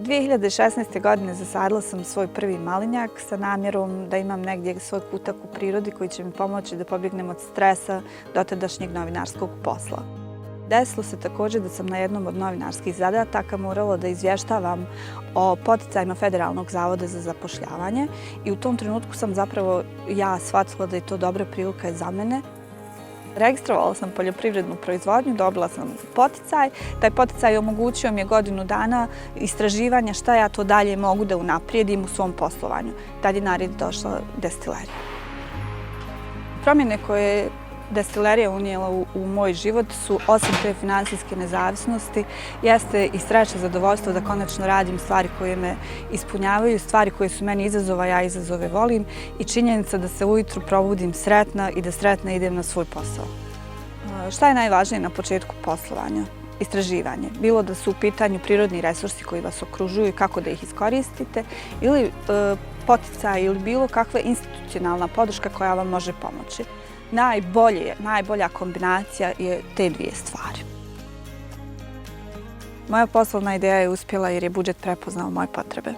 2016. godine zasadila sam svoj prvi malinjak sa namjerom da imam negdje svoj kutak u prirodi koji će mi pomoći da pobjegnem od stresa dotadašnjeg novinarskog posla. Desilo se također da sam na jednom od novinarskih zadataka morala da izvještavam o poticajima Federalnog zavoda za zapošljavanje i u tom trenutku sam zapravo ja shvatila da je to dobra prilika za mene. Registrovala sam poljoprivrednu proizvodnju, dobila sam poticaj. Taj poticaj omogućio mi je godinu dana istraživanja šta ja to dalje mogu da unaprijedim u svom poslovanju. Tad je na red došla destilerija. Promjene koje je destilerija unijela u moj život su, osim te finansijske nezavisnosti, jeste i sreća, zadovoljstvo da konačno radim stvari koje me ispunjavaju, stvari koje su meni izazova, ja izazove volim i činjenica da se ujutru probudim sretna i da sretna idem na svoj posao. Šta je najvažnije na početku poslovanja? Istraživanje. Bilo da su u pitanju prirodni resursi koji vas okružuju i kako da ih iskoristite, ili poticaj ili bilo kakva institucionalna podrška koja vam može pomoći. Najbolja kombinacija je te dvije stvari. Moja poslovna ideja je uspjela jer je budžet prepoznao moje potrebe.